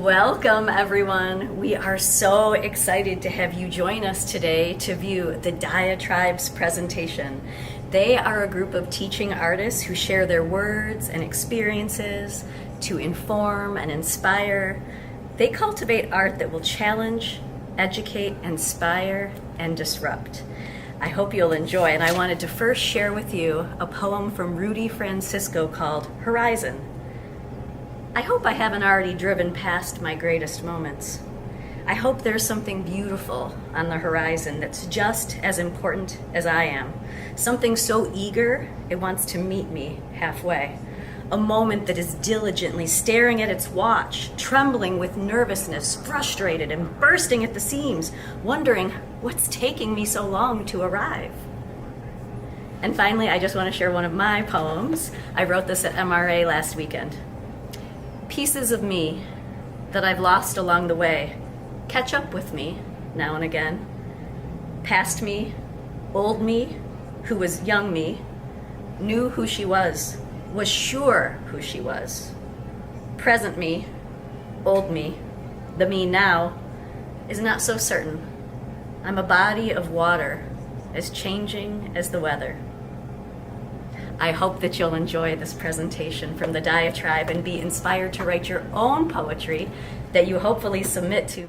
Welcome, everyone. We are so excited to have you join us today to view the Diatribe's presentation. They are a group of teaching artists who share their words and experiences to inform and inspire. They cultivate art that will challenge, educate, inspire, and disrupt. I hope you'll enjoy, and I wanted to first share with you a poem from Rudy Francisco called Horizon. I hope I haven't already driven past my greatest moments. I hope there's something beautiful on the horizon that's just as important as I am. Something so eager it wants to meet me halfway. A moment that is diligently staring at its watch, trembling with nervousness, frustrated and bursting at the seams, wondering what's taking me so long to arrive. And finally, I just want to share one of my poems. I wrote this at MRA last weekend. Pieces of me that I've lost along the way catch up with me now and again. Past me, old me, who was young me, knew who she was sure who she was. Present me, old me, the me now, is not so certain. I'm a body of water, as changing as the weather. I hope that you'll enjoy this presentation from the Diatribe and be inspired to write your own poetry that you hopefully submit to.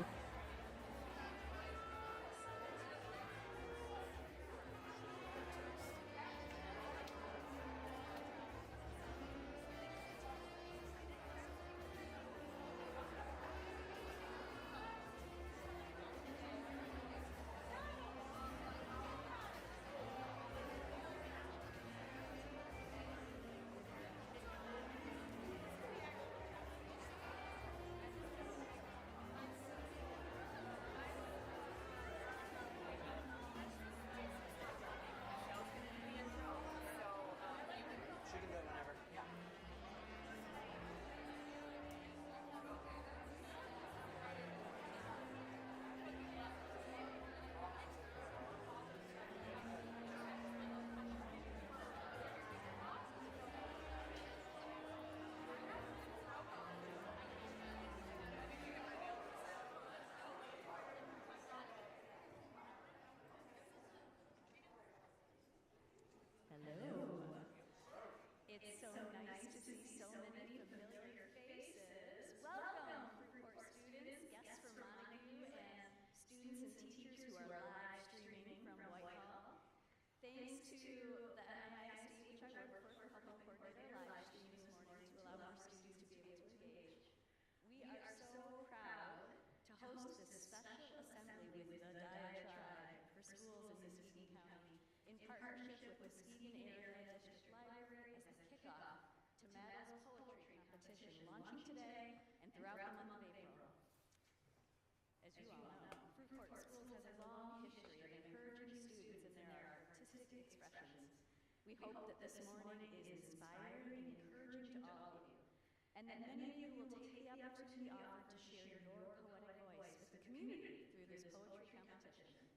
It's so nice to see so many familiar faces. Welcome, Fruitport students, guests from Montague, and students and teachers who are live streaming from Whitehall. Thanks to the MAISD, which I work for Public Coordinator, live streaming this morning to allow more students to be able to engage. We are so proud to host this special assembly with the Diatribe for schools in Muskegon County in partnership with Muskegon Area District Library as the kickoff to MADL's poetry competition launching today and throughout the month of April. As you all know, Fruitport Schools has a long history of encouraging students in their artistic expressions. We hope that this morning is inspiring and encouraging to all of you, and that many of you will take the opportunity offered to share your poetic voice with the community through this poetry competition.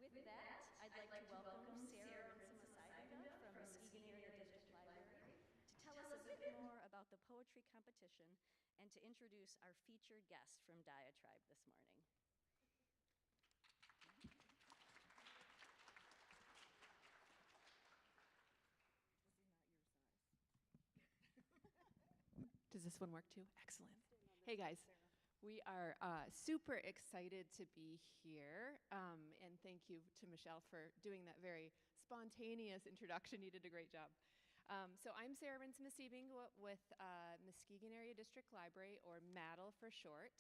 With that, I'd like to welcome Sarah Rinsema-Seidenveld from Muskegon Area District Library to tell us a bit more about the poetry competition and to introduce our featured guest from Diatribe this morning. Does this one work too? Excellent. Hey guys, we are super excited to be here, and thank you to Michelle for doing that very spontaneous introduction. You did a great job. So I'm Sarah Rinsema-Seidenveld with Muskegon Area District Library, or MADL for short.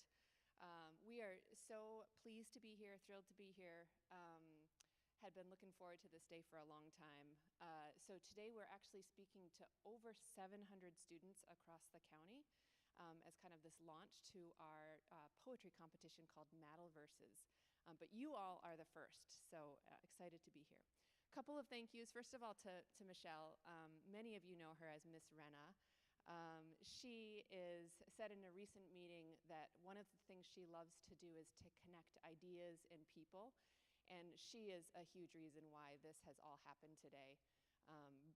We are so pleased to be here, thrilled to be here. Had been looking forward to this day for a long time. So today we're actually speaking to over 700 students across the county as kind of this launch to our poetry competition called MADL Verses. But you all are the first, so excited to be here. A couple of thank yous. First of all to Michelle. Many of you know her as Miss Renna. She said in a recent meeting that one of the things she loves to do is to connect ideas and people. And she is a huge reason why this has all happened today.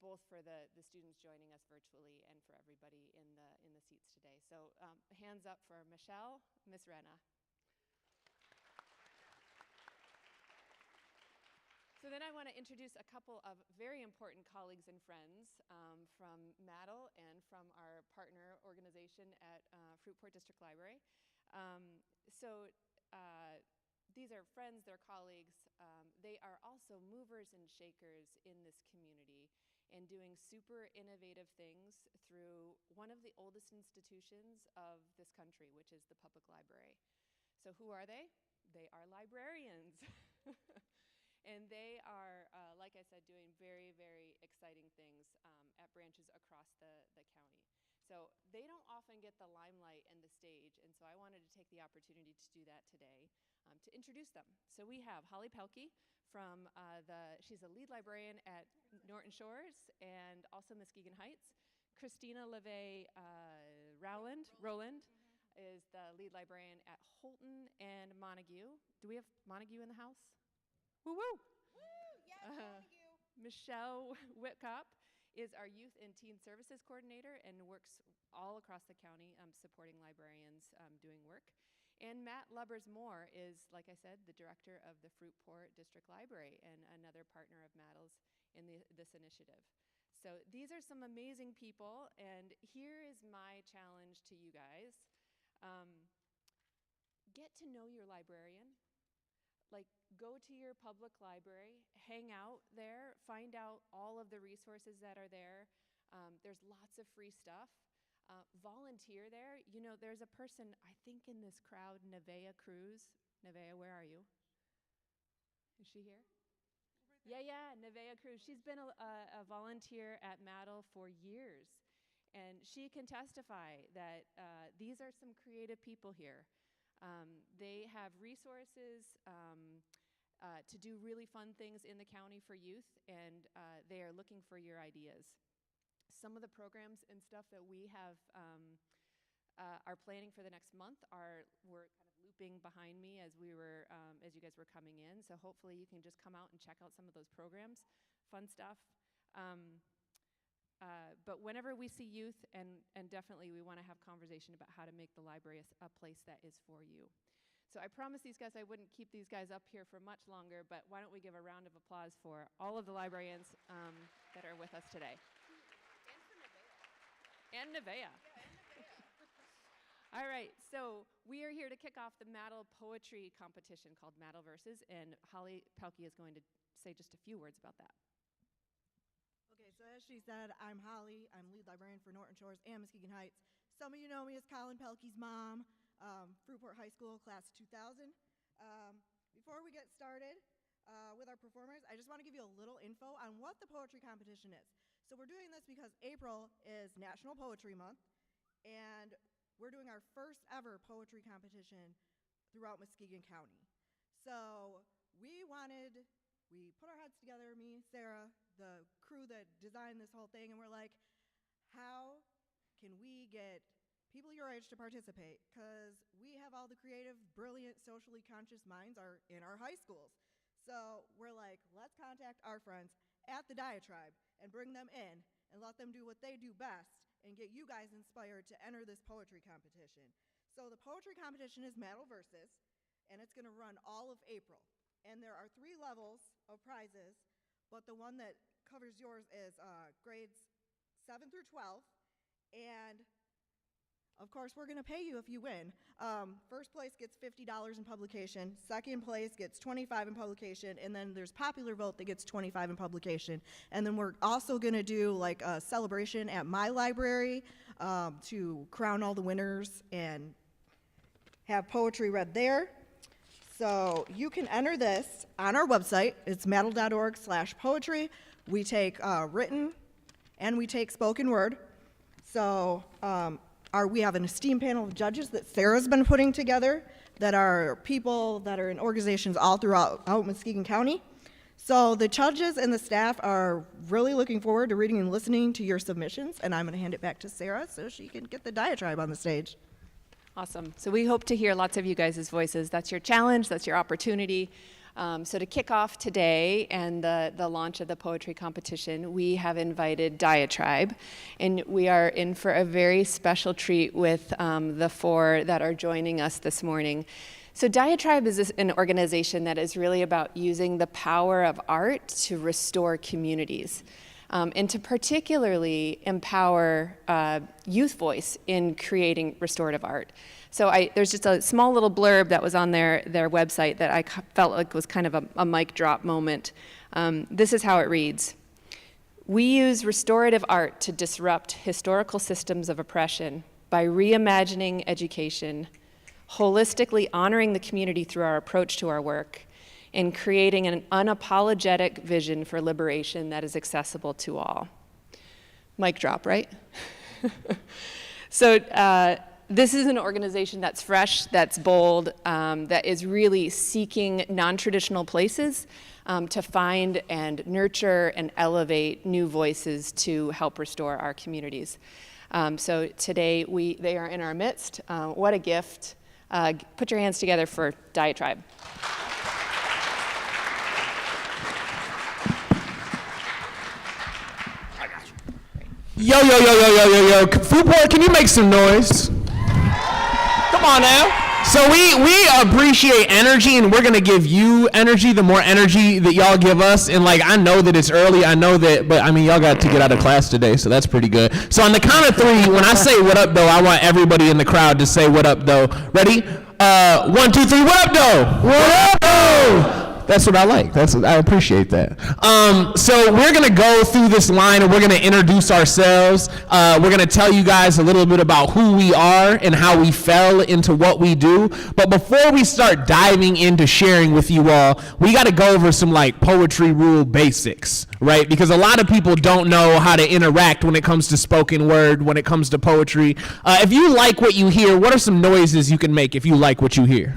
both for the students joining us virtually and for everybody in the seats today. So hands up for Michelle, Miss Rena. So then I want to introduce a couple of very important colleagues and friends from MADL and from our partner organization at Fruitport District Library. These are friends, they're colleagues. They are also movers and shakers in this community and doing super innovative things through one of the oldest institutions of this country, which is the public library. So who are they? They are librarians. And they are, like I said, doing very, very exciting things at branches across the county. So they don't often get the limelight and the stage, and so I wanted to take the opportunity to do that today, to introduce them. So we have Holly Pelkey from she's a lead librarian at Norton Shores and also Muskegon Heights. Christina LeVay Roland is the lead librarian at Holton and Montague. Do we have Montague in the house? Woo woo! Michelle Whitcop is our Youth and Teen Services Coordinator and works all across the county supporting librarians doing work. And Matt Lubbers-Moore is, like I said, the director of the Fruitport District Library and another partner of MADL's in this initiative. So these are some amazing people, and here is my challenge to you guys. Get to know your librarian. Like, go to your public library, hang out there, find out all of the resources that are there. There's lots of free stuff. Volunteer there. You know, there's a person, I think in this crowd, Nevaeh Cruz. Nevaeh, where are you? Is she here? Right, yeah, Nevaeh Cruz. She's been a volunteer at MADL for years. And she can testify that these are some creative people here. They have resources to do really fun things in the county for youth, and they are looking for your ideas. Some of the programs and stuff that we have are planning for the next month were kind of looping behind me as you guys were coming in. So hopefully you can just come out and check out some of those programs, fun stuff. But whenever we see youth, and definitely we want to have conversation about how to make the library a place that is for you. So I promised these guys I wouldn't keep these guys up here for much longer, but why don't we give a round of applause for all of the librarians that are with us today. And Nevaeh. All right, so we are here to kick off the MADL poetry competition called MADL Verses, and Holly Pelkey is going to say just a few words about that. Okay, so as she said, I'm Holly. I'm lead librarian for Norton Shores and Muskegon Heights. Some of you know me as Colin Pelkey's mom, Fruitport High School, class of 2000. Before we get started with our performers, I just want to give you a little info on what the poetry competition is. So we're doing this because April is National Poetry Month, and we're doing our first ever poetry competition throughout Muskegon County. So we put our heads together, me, Sarah, the crew that designed this whole thing, and we're like, how can we get people your age to participate? Because we have all the creative, brilliant, socially conscious minds are in our high schools. So we're like, let's contact our friends at the Diatribe and bring them in and let them do what they do best and get you guys inspired to enter this poetry competition. So the poetry competition is MADL Verses, and it's going to run all of April. And there are 3 levels of prizes, but the one that covers yours is grades 7 through 12. And of course, we're going to pay you if you win. First place gets $50 in publication. Second place gets $25 in publication. And then there's popular vote that gets $25 in publication. And then we're also going to do like a celebration at my library to crown all the winners and have poetry read there. So you can enter this on our website. It's madl.org/poetry. We take written and we take spoken word. So we have an esteemed panel of judges that Sarah's been putting together that are people that are in organizations all throughout Muskegon County. So the judges and the staff are really looking forward to reading and listening to your submissions, and I'm going to hand it back to Sarah so she can get the Diatribe on the stage. Awesome. So we hope to hear lots of you guys' voices. That's your challenge. That's your opportunity. So to kick off today and the launch of the poetry competition, we have invited Diatribe, and we are in for a very special treat with the four that are joining us this morning. So Diatribe is an organization that is really about using the power of art to restore communities. And to particularly empower youth voice in creating restorative art. So there's just a small little blurb that was on their website that I felt like was kind of a mic drop moment. This is how it reads. We use restorative art to disrupt historical systems of oppression by reimagining education, holistically honoring the community through our approach to our work, and creating an unapologetic vision for liberation that is accessible to all. Mic drop, right? So this is an organization that's fresh, that's bold, that is really seeking non-traditional places to find and nurture and elevate new voices to help restore our communities. So today they are in our midst. What a gift. Put your hands together for Diatribe. Yo, Foodport, can you make some noise? Come on now. So we appreciate energy, and we're gonna give you energy, the more energy that y'all give us. And like, I know that it's early, I know that, but I mean, y'all got to get out of class today, so that's pretty good. So on the count of three, when I say what up though, I want everybody in the crowd to say what up though. Ready? 1, 2, 3, what up though? What up though? That's what I like. I appreciate that. So we're gonna go through this line and we're gonna introduce ourselves. We're gonna tell you guys a little bit about who we are and how we fell into what we do. But before we start diving into sharing with you all, we gotta go over some like poetry rule basics, right? Because a lot of people don't know how to interact when it comes to spoken word, when it comes to poetry. If you like what you hear, what are some noises you can make if you like what you hear?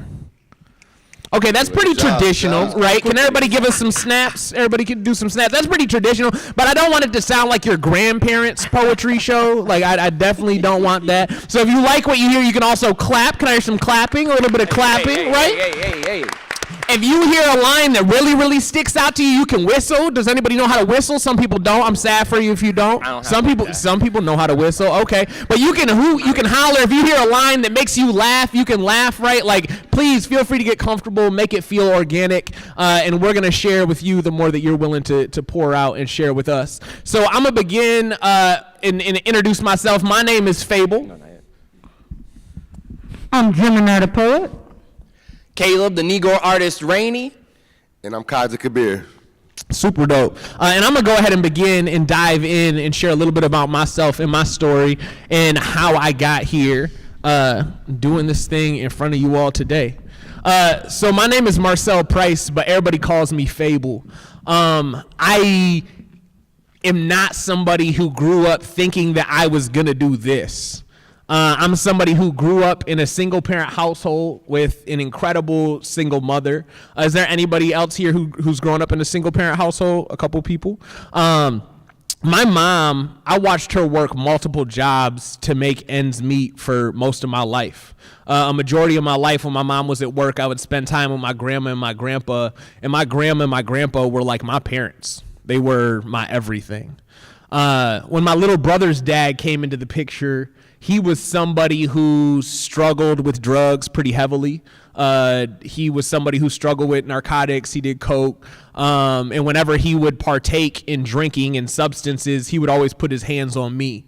Okay, that's pretty traditional, right? Can everybody give us some snaps? Everybody can do some snaps. That's pretty traditional, but I don't want it to sound like your grandparents' poetry show. Like, I definitely don't want that. So if you like what you hear, you can also clap. Can I hear some clapping? A little bit of clapping, right? Hey. If you hear a line that really, really sticks out to you, you can whistle. Does anybody know how to whistle? Some people don't. I'm sad for you if you don't. Some people know how to whistle. Okay, but you can holler. If you hear a line that makes you laugh, you can laugh, right? Like, please feel free to get comfortable, make it feel organic, and we're gonna share with you the more that you're willing to pour out and share with us. So I'm gonna begin and introduce myself. My name is Fable. I'm Gemini the Poet. Caleb, the Negro artist, Rainey. And I'm Kaja Kabir. Super dope. And I'm going to go ahead and begin and dive in and share a little bit about myself and my story and how I got here doing this thing in front of you all today. So my name is Marcel Price, but everybody calls me Fable. I am not somebody who grew up thinking that I was going to do this. I'm somebody who grew up in a single-parent household with an incredible single mother. Is there anybody else here who's grown up in a single-parent household? A couple people. My mom, I watched her work multiple jobs to make ends meet for most of my life. A majority of my life when my mom was at work, I would spend time with my grandma and my grandpa. And my grandma and my grandpa were like my parents. They were my everything. When my little brother's dad came into the picture, he was somebody who struggled with drugs pretty heavily. He was somebody who struggled with narcotics. He did coke. And whenever he would partake in drinking and substances, he would always put his hands on me.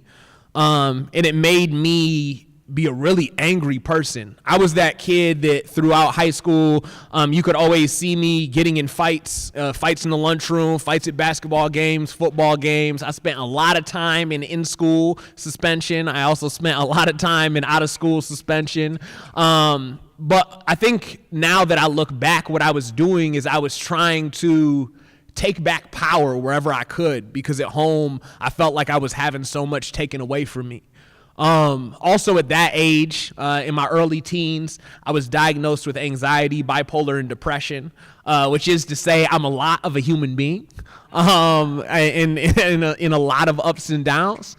And it made me be a really angry person. I was that kid that throughout high school, you could always see me getting in fights in the lunchroom, fights at basketball games, football games. I spent a lot of time in school suspension. I also spent a lot of time in out of school suspension. But I think now that I look back, what I was doing is I was trying to take back power wherever I could, because at home I felt like I was having so much taken away from me. Also at that age, in my early teens, I was diagnosed with anxiety, bipolar, and depression, which is to say I'm a lot of a human being, in a lot of ups and downs.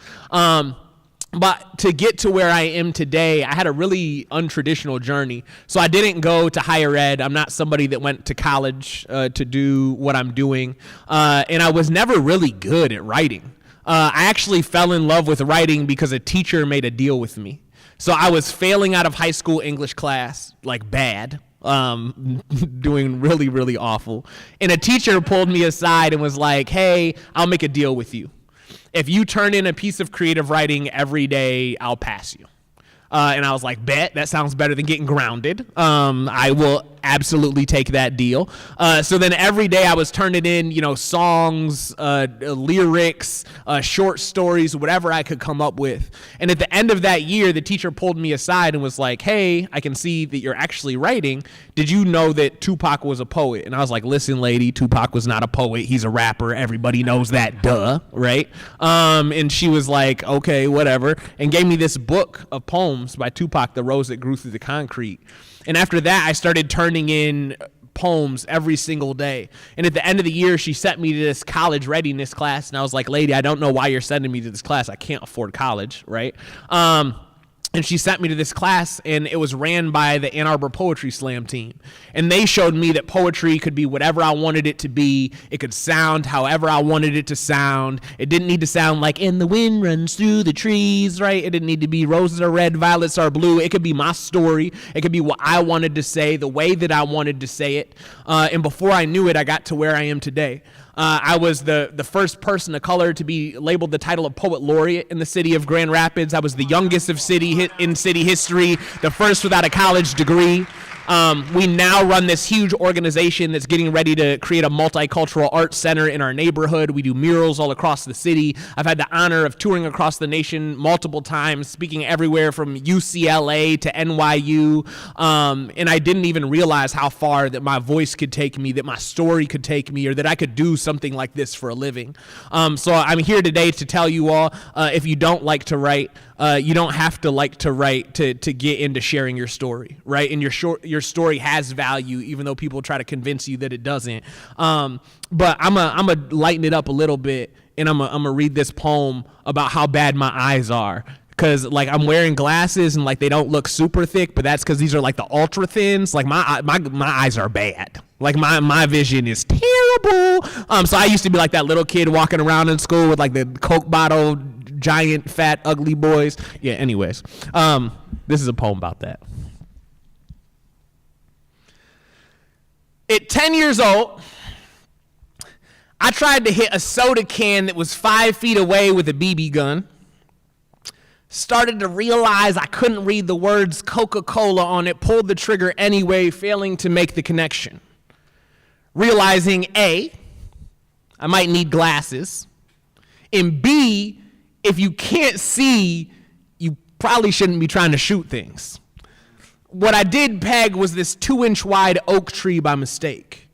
But to get to where I am today, I had a really untraditional journey. So I didn't go to higher ed. I'm not somebody that went to college to do what I'm doing. And I was never really good at writing. I actually fell in love with writing because a teacher made a deal with me. So I was failing out of high school English class, like bad, doing really, really awful. And a teacher pulled me aside and was like, hey, I'll make a deal with you. If you turn in a piece of creative writing every day, I'll pass you. And I was like, bet, that sounds better than getting grounded. I will absolutely take that deal. So then every day I was turning in, songs, lyrics, short stories, whatever I could come up with. And at the end of that year, the teacher pulled me aside and was like, hey, I can see that you're actually writing. Did you know that Tupac was a poet? And I was like, listen, lady, Tupac was not a poet. He's a rapper. Everybody knows that, duh, right? And she was like, okay, whatever, and gave me this book of poems by Tupac, The Rose That Grew Through the Concrete. And after that, I started turning in poems every single day. And at the end of the year, she sent me to this college readiness class. And I was like, lady, I don't know why you're sending me to this class. I can't afford college, right? And she sent me to this class, and it was ran by the Ann Arbor Poetry Slam team. And they showed me that poetry could be whatever I wanted it to be. It could sound however I wanted it to sound. It didn't need to sound like, and the wind runs through the trees, right? It didn't need to be roses are red, violets are blue. It could be my story. It could be what I wanted to say, the way that I wanted to say it. And before I knew it, I got to where I am today. I was the first person of color to be labeled the title of Poet Laureate in the city of Grand Rapids. I was the youngest of in city history, the first without a college degree. We now run this huge organization that's getting ready to create a multicultural arts center in our neighborhood. We do murals all across the city. I've had the honor of touring across the nation multiple times, speaking everywhere from UCLA to NYU. And I didn't even realize how far that my voice could take me, that my story could take me, or that I could do something like this for a living. So I'm here today to tell you all, if you don't like to write, you don't have to like to write to get into sharing your story, right? And your story has value, even though people try to convince you that it doesn't. But I'm a lighten it up a little bit, and I'm a read this poem about how bad my eyes are. Because I'm wearing glasses and they don't look super thick, but that's because these are the ultra thins. My eyes are bad. My vision is terrible. So I used to be like that little kid walking around in school with the Coke bottle, giant, fat, ugly boys. Yeah, anyways. This is a poem about that. At 10 years old, I tried to hit a soda can that was 5 feet away with a BB gun. Started to realize I couldn't read the words Coca-Cola on it, pulled the trigger anyway, failing to make the connection. Realizing A, I might need glasses, and B, if you can't see, you probably shouldn't be trying to shoot things. What I did peg was this 2-inch wide oak tree by mistake.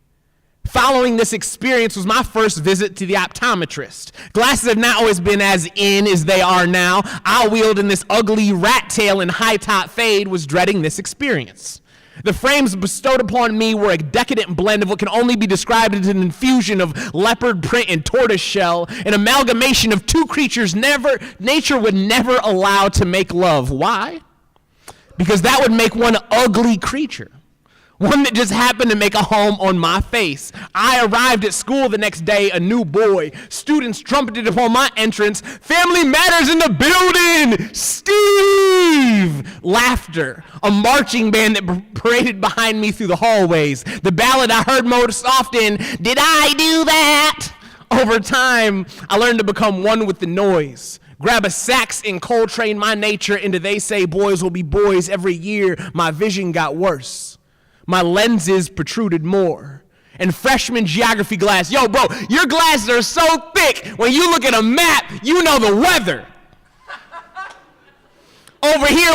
Following this experience was my first visit to the optometrist. Glasses have not always been as in as they are now. I wheeled in this ugly rat tail and high top fade, was dreading this experience. The frames bestowed upon me were a decadent blend of what can only be described as an infusion of leopard print and tortoise shell, an amalgamation of two creatures nature would never allow to make love. Why? Because that would make one ugly creature. One that just happened to make a home on my face. I arrived at school the next day, a new boy. Students trumpeted upon my entrance, "Family Matters in the building! Steve!" Laughter. A marching band that paraded behind me through the hallways. The ballad I heard most often, "Did I do that?" Over time, I learned to become one with the noise. Grab a sax and Coltrane my nature into They Say Boys Will Be Boys every year. My vision got worse. My lenses protruded more. And freshman geography class, yo, bro, your glasses are so thick, when you look at a map, you know the weather. Over here,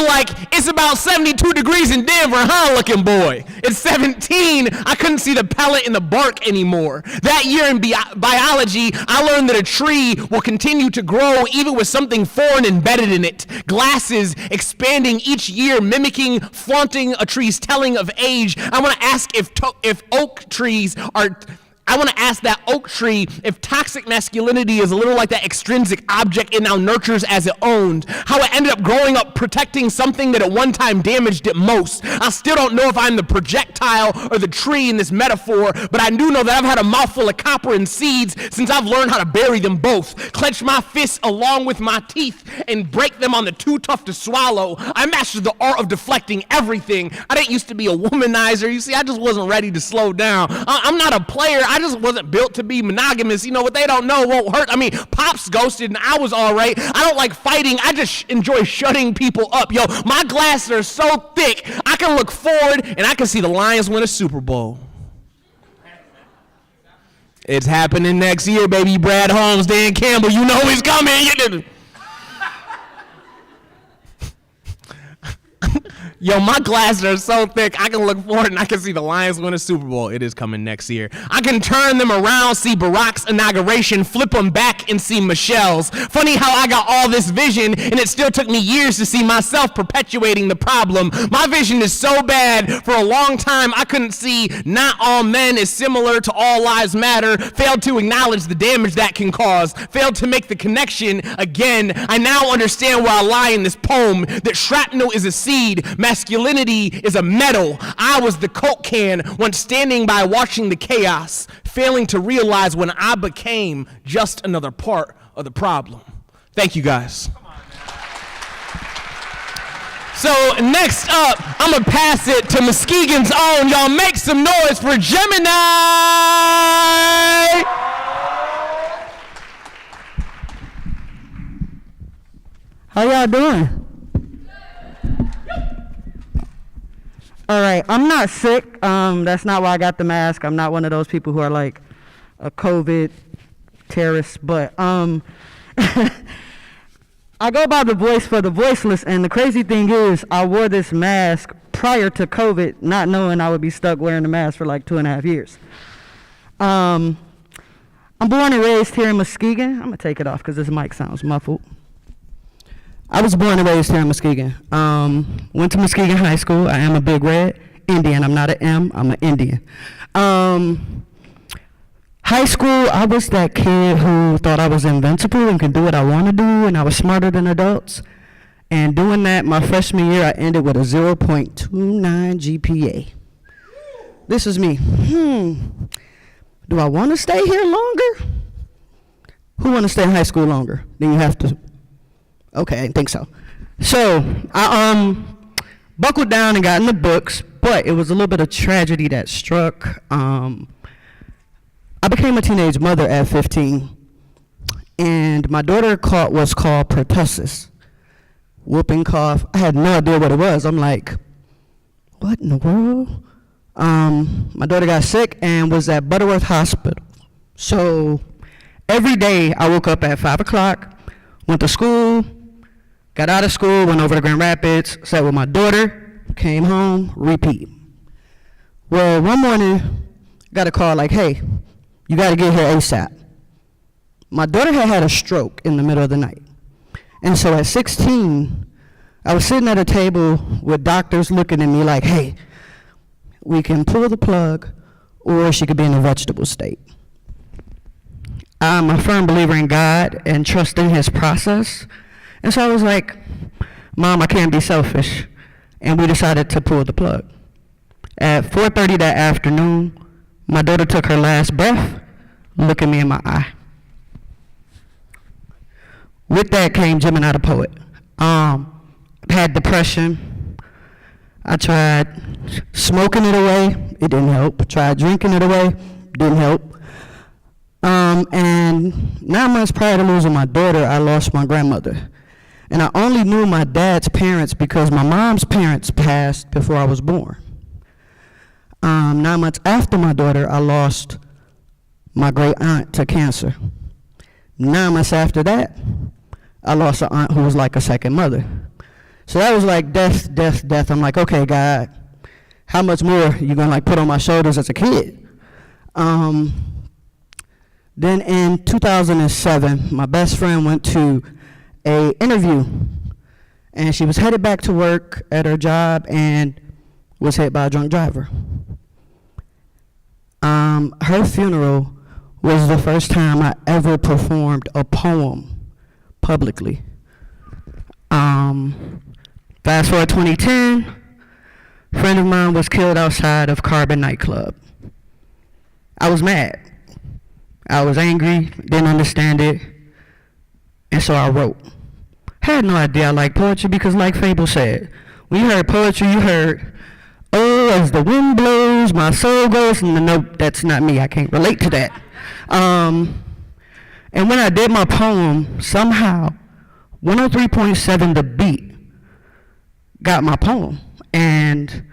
it's about 72 degrees in Denver, huh, looking boy? At 17, I couldn't see the pellet in the bark anymore. That year in biology, I learned that a tree will continue to grow even with something foreign embedded in it. Glasses expanding each year, mimicking, flaunting a tree's telling of age. I want to ask if oak trees are... I want to ask that oak tree if toxic masculinity is a little like that extrinsic object it now nurtures as it owned, how it ended up growing up protecting something that at one time damaged it most. I still don't know if I'm the projectile or the tree in this metaphor, but I do know that I've had a mouthful of copper and seeds since I've learned how to bury them both, clench my fists along with my teeth, and break them on the too tough to swallow. I mastered the art of deflecting everything. I didn't used to be a womanizer. You see, I just wasn't ready to slow down. I'm not a player. I just wasn't built to be monogamous. You know, what they don't know won't hurt. I mean, Pops ghosted and I was all right. I don't like fighting. I just enjoy shutting people up. Yo, my glasses are so thick, I can look forward and I can see the Lions win a Super Bowl. It's happening next year, baby. Brad Holmes, Dan Campbell, you know he's coming. Yo, my glasses are so thick, I can look forward and I can see the Lions win a Super Bowl. It is coming next year. I can turn them around, see Barack's inauguration, flip them back and see Michelle's. Funny how I got all this vision and it still took me years to see myself perpetuating the problem. My vision is so bad, for a long time I couldn't see not all men is similar to all lives matter, failed to acknowledge the damage that can cause, failed to make the connection again. I now understand where I lie in this poem, that shrapnel is a seed, masculinity is a metal. I was the Coke can once standing by watching the chaos, failing to realize when I became just another part of the problem. Thank you, guys. So next up, I'm gonna pass it to Muskegon's own. Y'all make some noise for Gemini! How y'all doing? All right, I'm not sick. That's not why I got the mask. I'm not one of those people who are like a COVID terrorist, but I go by the voice for the voiceless, and the crazy thing is I wore this mask prior to COVID, not knowing I would be stuck wearing the mask for like 2.5 years. I'm born and raised here in Muskegon. I'm gonna take it off because this mic sounds muffled. I was born and raised here in Muskegon. Went to Muskegon High School. I am a big red Indian. I'm not an M, I'm an Indian. High school, I was that kid who thought I was invincible and could do what I want to do, and I was smarter than adults. And doing that, my freshman year, I ended with a 0.29 GPA. This is me. Do I want to stay here longer? Who want to stay in high school longer? Then you have to. Okay, I didn't think so. So I buckled down and got in the books, but it was a little bit of tragedy that struck. I became a teenage mother at 15, and my daughter caught what's called pertussis, whooping cough. I had no idea what it was. I'm like, what in the world? My daughter got sick and was at Butterworth Hospital. So every day I woke up at 5 o'clock, went to school, got out of school, went over to Grand Rapids, sat with my daughter, came home, repeat. Well, one morning, got a call like, hey, you gotta get here ASAP. My daughter had a stroke in the middle of the night. And so at 16, I was sitting at a table with doctors looking at me like, hey, we can pull the plug or she could be in a vegetable state. I'm a firm believer in God and trust in his process. And so I was like, Mom, I can't be selfish. And we decided to pull the plug. At 4:30 that afternoon, my daughter took her last breath, looking me in my eye. With that came Gemini the poet. Had depression. I tried smoking it away, it didn't help. Tried drinking it away, didn't help. And 9 months prior to losing my daughter, I lost my grandmother. And I only knew my dad's parents because my mom's parents passed before I was born. 9 months after my daughter, I lost my great aunt to cancer. 9 months after that, I lost an aunt who was like a second mother. So that was like death, death, death. I'm like, okay, God, how much more you gonna like put on my shoulders as a kid? Then in 2007, my best friend went to an interview, and she was headed back to work at her job and was hit by a drunk driver. Her funeral was the first time I ever performed a poem publicly. Fast forward 2010, a friend of mine was killed outside of Carbon nightclub. I was mad. I was angry, didn't understand it, and so I wrote. Had no idea I liked poetry because, like Fable said, when you heard poetry, you heard, oh, as the wind blows, my soul goes, and nope, that's not me, I can't relate to that. And when I did my poem, somehow, 103.7 The Beat got my poem. And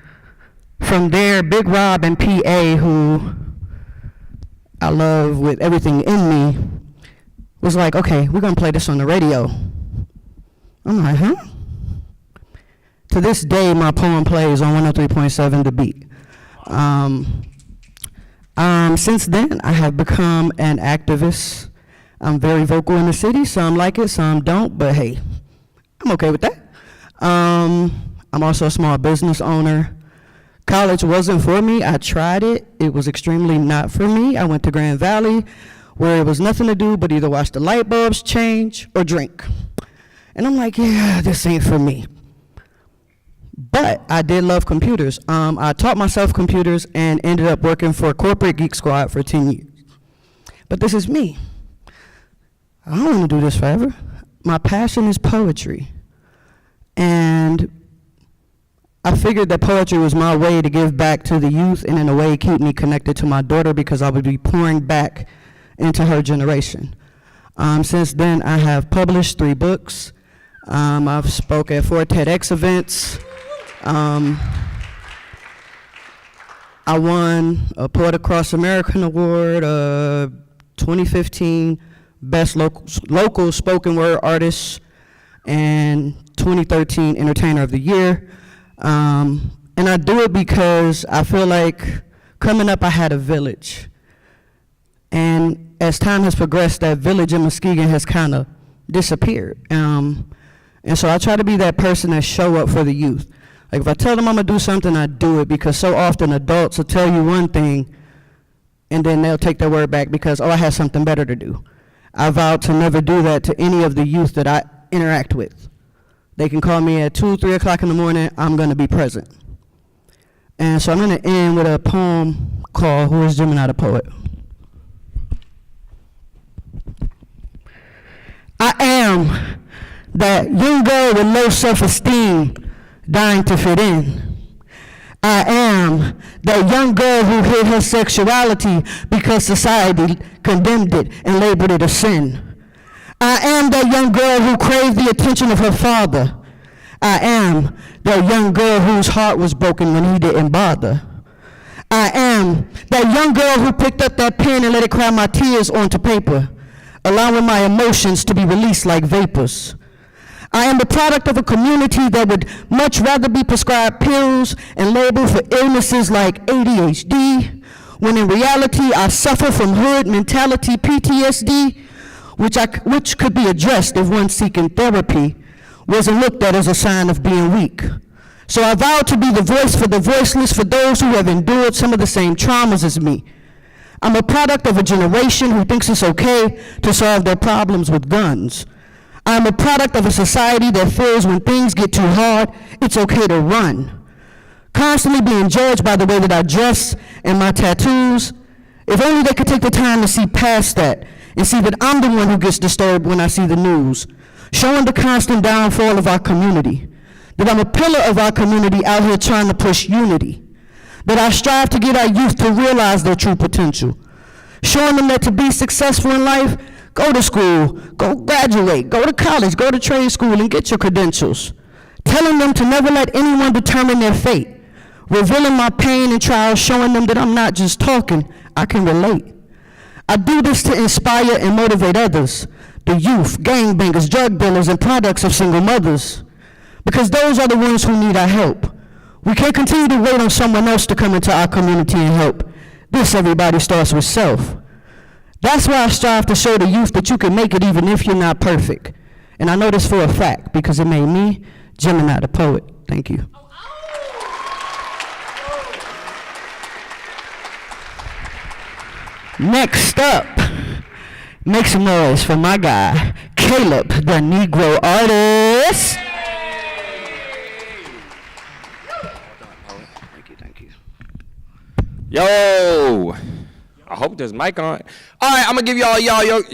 from there, Big Rob and PA, who I love with everything in me, was like, okay, we're gonna play this on the radio. I'm like, huh? To this day, my poem plays on 103.7 The Beat. Since then, I have become an activist. I'm very vocal in the city. Some like it, some don't, but hey, I'm okay with that. I'm also a small business owner. College wasn't for me. I tried it. It was extremely not for me. I went to Grand Valley, where it was nothing to do but either watch the light bulbs change or drink. And I'm like, yeah, this ain't for me. But I did love computers. I taught myself computers and ended up working for Corporate Geek Squad for 10 years. But this is me. I don't want to do this forever. My passion is poetry. And I figured that poetry was my way to give back to the youth and in a way keep me connected to my daughter because I would be pouring back into her generation. Since then, I have published 3 books. I've spoke at 4 TEDx events. I won a Poet Across American Award, 2015 Best Local Spoken Word Artist, and 2013 Entertainer of the Year. And I do it because I feel like coming up I had a village. And as time has progressed, that village in Muskegon has kind of disappeared. And so I try to be that person that show up for the youth. Like if I tell them I'm gonna do something, I do it, because so often adults will tell you one thing and then they'll take their word back because, oh, I have something better to do. I vowed to never do that to any of the youth that I interact with. They can call me at 2, 3 o'clock in the morning, I'm gonna be present. And so I'm gonna end with a poem called Who is Gemini the Poet? I am that young girl with low self-esteem, dying to fit in. I am that young girl who hid her sexuality because society condemned it and labeled it a sin. I am that young girl who craved the attention of her father. I am that young girl whose heart was broken when he didn't bother. I am that young girl who picked up that pen and let it cry my tears onto paper, allowing my emotions to be released like vapors. I am the product of a community that would much rather be prescribed pills and labeled for illnesses like ADHD, when in reality I suffer from hood mentality PTSD, which could be addressed if one seeking therapy wasn't looked at as a sign of being weak. So I vow to be the voice for the voiceless, for those who have endured some of the same traumas as me. I'm a product of a generation who thinks it's okay to solve their problems with guns. I'm a product of a society that feels when things get too hard, it's okay to run. Constantly being judged by the way that I dress and my tattoos. If only they could take the time to see past that and see that I'm the one who gets disturbed when I see the news, showing the constant downfall of our community. That I'm a pillar of our community out here trying to push unity. That I strive to get our youth to realize their true potential. Showing them that to be successful in life, go to school, go graduate, go to college, go to trade school and get your credentials. Telling them to never let anyone determine their fate. Revealing my pain and trials, showing them that I'm not just talking, I can relate. I do this to inspire and motivate others, the youth, gangbangers, drug dealers, and products of single mothers. Because those are the ones who need our help. We can't continue to wait on someone else to come into our community and help. This, everybody, starts with self. That's why I strive to show the youth that you can make it even if you're not perfect. And I know this for a fact because it made me Gemini the Poet. Thank you. Next up, make some noise for my guy, Caleb, the Negro artist. Thank you. Yo, I hope there's mic on. All right, I'm gonna give y'all